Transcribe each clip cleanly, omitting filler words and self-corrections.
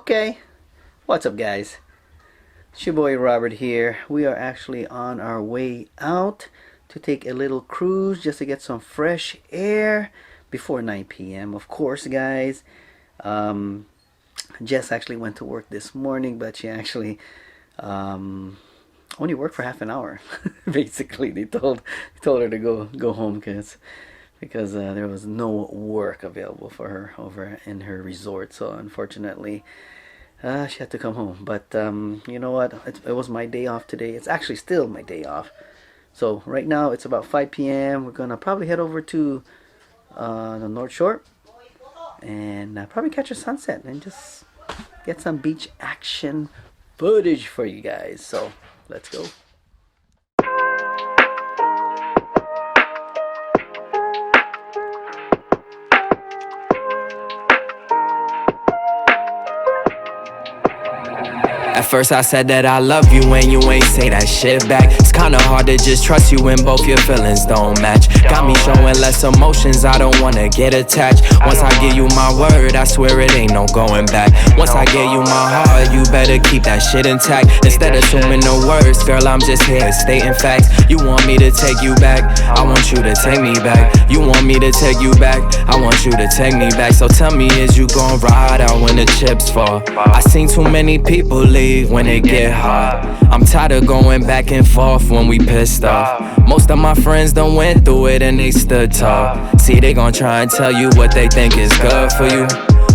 Okay, what's up guys? It's your boy Robert here. We are actually on our way out to take a little cruise just to get some fresh air before 9 p.m. Of course guys, Jess actually went to work this morning, but she actually only worked for half an hour. Basically they told her to go home because there was no work available for her over in her resort, so unfortunately she had to come home. But you know what, it was my day off today. It's actually still my day off. So right now it's about 5 p.m. We're gonna probably head over to the North Shore and probably catch a sunset and just get some beach action footage for you guys. So let's go. At first I said that I love you and you ain't say that shit back. It's kinda hard to just trust you when both your feelings don't match. Got me showing less emotions, I don't wanna get attached. Once I give you my word, I swear it ain't no going back. Once I gave you my heart, you better keep that shit intact. Instead of assuming the worst, girl, I'm just here stating facts. You want me to take you back, I want you to take me back. You want me to take you back, I want you to take me back. So tell me, is you gon' ride out when the chips fall? I seen too many people leave when it get hot. I'm tired of going back and forth when we pissed off. Most of my friends done went through it and they stood tall. See, they gon' try and tell you what they think is good for you.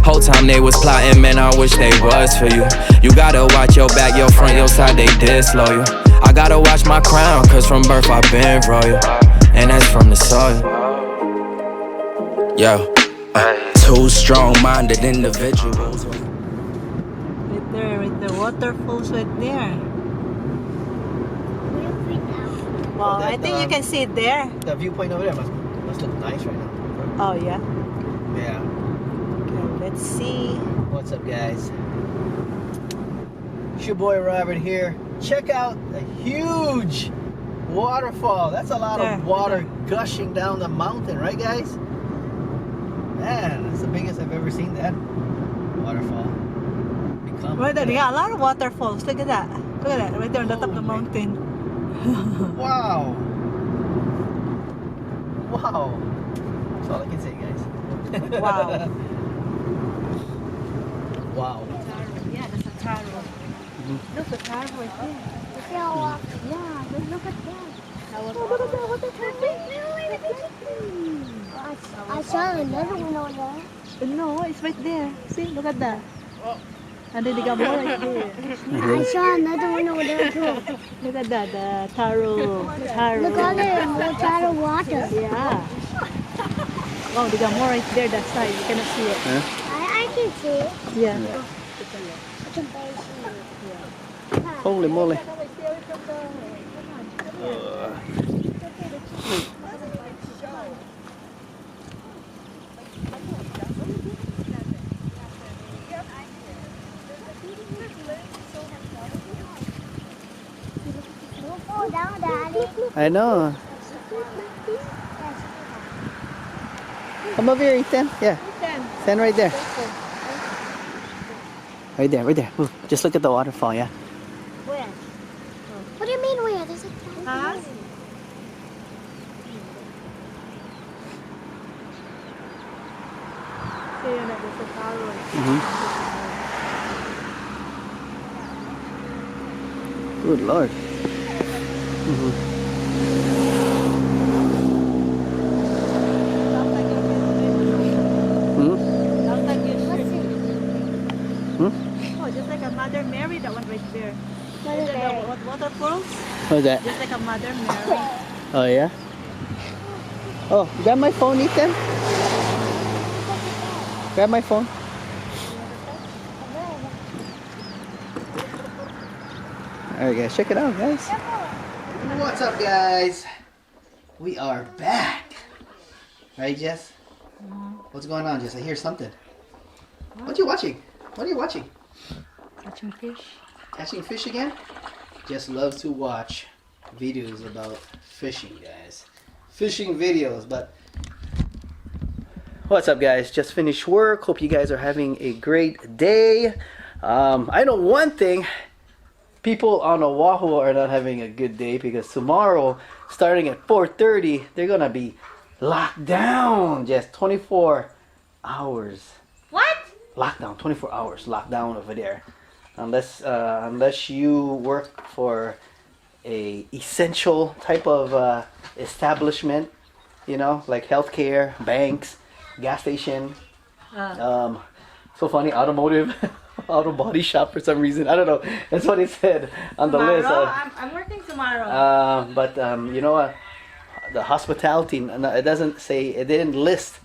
Whole time they was plotting, man, I wish they was for you. You gotta watch your back, your front, your side, they disloyal. I gotta watch my crown, cause from birth I've been royal. And that's from the soil. Yo, two strong-minded individuals. The waterfalls right there. Wow, I think you can see it there. The viewpoint over there must look nice right now. Oh yeah? Yeah. Okay, let's see. What's up guys? It's your boy Robert here. Check out a huge waterfall. That's a lot of water gushing down the mountain, right guys? Man, that's the biggest I've ever seen that waterfall. Right there, yeah, a lot of waterfalls. Look at that. Look at that, right there on the top of the mountain. Wow. Wow. That's all I can say, guys. Wow. Wow. Yeah, that's a taro. Look, a taro right there. Yeah, look at that. Oh, look at that. What the I saw another one over there. No, it's right there. See, look at that. And then they got more right there. I saw another one over there too. Look at that, the taro. Look at it, more taro water. Yeah. Oh, they got more right there, that side. You cannot see it. Huh? I can see it. Yeah. I can barely see it. Holy moly. Don't fall down, Daddy. I know. Come over here, Ethan. Yeah. Stand right there. Right there, right there. Ooh, just look at the waterfall, yeah. Where? What do you mean where? There's a Huh? So yun, there's a tower. Good Lord. Sounds like you Sounds like you Oh, just like a Mother Mary, that one right there. Mother Is it Mary. a waterfall? What's that? Just like a Mother Mary. Oh, yeah? Oh, grab my phone, Ethan. Grab my phone. Alright, guys, check it out, guys. What's up, guys? We are back. Right, Jess? What's going on, Jess? I hear something. What you watching? What are you watching? Catching fish. Catching fish again? Jess loves to watch videos about fishing, guys. Fishing videos, but what's up, guys? Just finished work. Hope you guys are having a great day. I know one thing. People on Oahu are not having a good day because tomorrow, starting at 4:30, they're gonna be locked down. Just 24 hours. What? Lockdown, 24 hours lockdown over there. Unless you work for a essential type of establishment, you know, like healthcare, banks, gas station. So funny, automotive, auto body shop for some reason. I don't know. That's what it said on the list. I'm working tomorrow. But you know, the hospitality. It doesn't say. It didn't list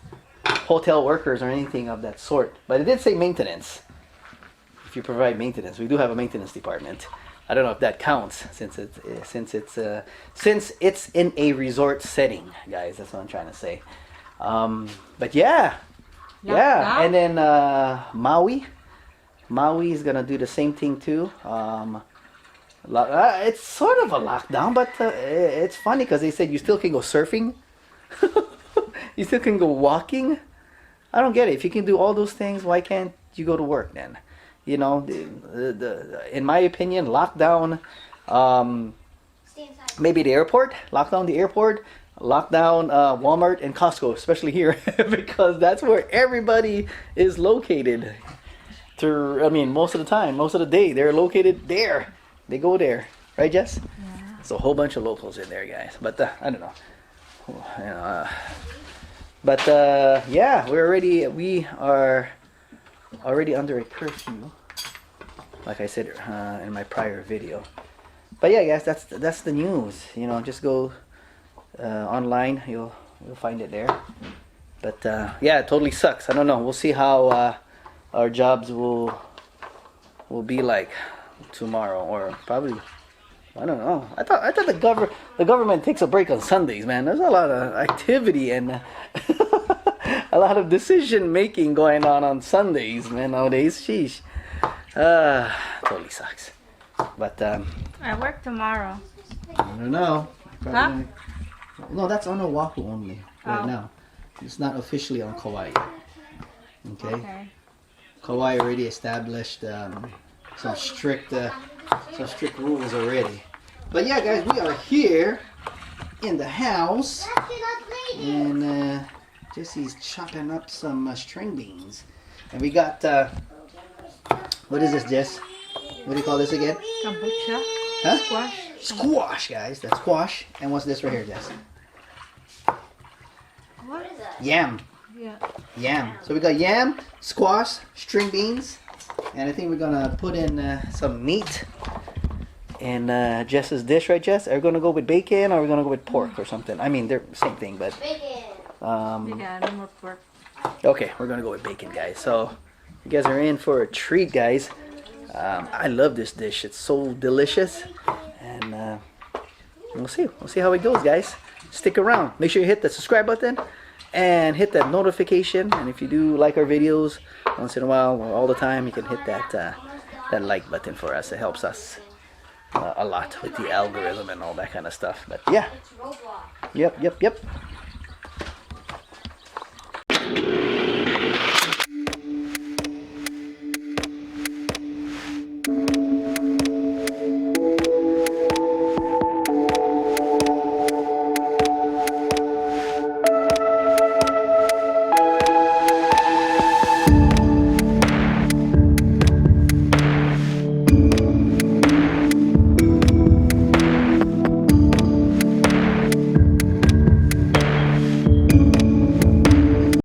hotel workers or anything of that sort. But it did say maintenance. If you provide maintenance, we do have a maintenance department. I don't know if that counts since it's in a resort setting, guys. That's what I'm trying to say. But yeah. And then Maui is gonna do the same thing too. It's sort of a lockdown, but it's funny because they said you still can go surfing. You still can go walking. I don't get it. If you can do all those things, why can't you go to work then? You know, in my opinion, lockdown. Maybe the airport. Lock down the airport. Lock down Walmart and Costco, especially here, because that's where everybody is located. Most of the time, most of the day, they're located there. They go there, right, Jess? Yeah. It's a whole bunch of locals in there, guys. But I don't know. Yeah, we are already under a curfew, like I said in my prior video. But yeah, guys, that's the news. You know, just go online, you'll find it there. But yeah, it totally sucks. I don't know. We'll see how our jobs will be like tomorrow, or probably, I don't know. I thought the government takes a break on Sundays, man. There's a lot of activity and a lot of decision making going on Sundays, man, nowadays. Sheesh. Totally sucks. But I work tomorrow. I don't know. Huh? No, that's on Oahu only right now. It's not officially on Kauai yet. Okay. Kauai already established some strict rules already. But yeah, guys, we are here in the house, and Jessie's chopping up some string beans, and we got what is this, Jess? What do you call this again? Kombucha. Huh? Squash. Squash, guys. That's squash. And what's this right here, Jess? What is that? Yam. Yeah. Yam. So we got yam, squash, string beans, and I think we're gonna put in some meat in Jess's dish, right, Jess? Are we gonna go with bacon, or are we gonna go with pork or something? I mean, they're the same thing, but Yeah, no more pork. okay, we're gonna go with bacon, guys. So you guys are in for a treat, guys. I love this dish. It's so delicious, and we'll see. We'll see how it goes, guys. Stick around. Make sure you hit the subscribe button and hit that notification. And if you do like our videos, once in a while or all the time, you can hit that that like button for us. It helps us a lot with the algorithm and all that kind of stuff. But yeah. Yep.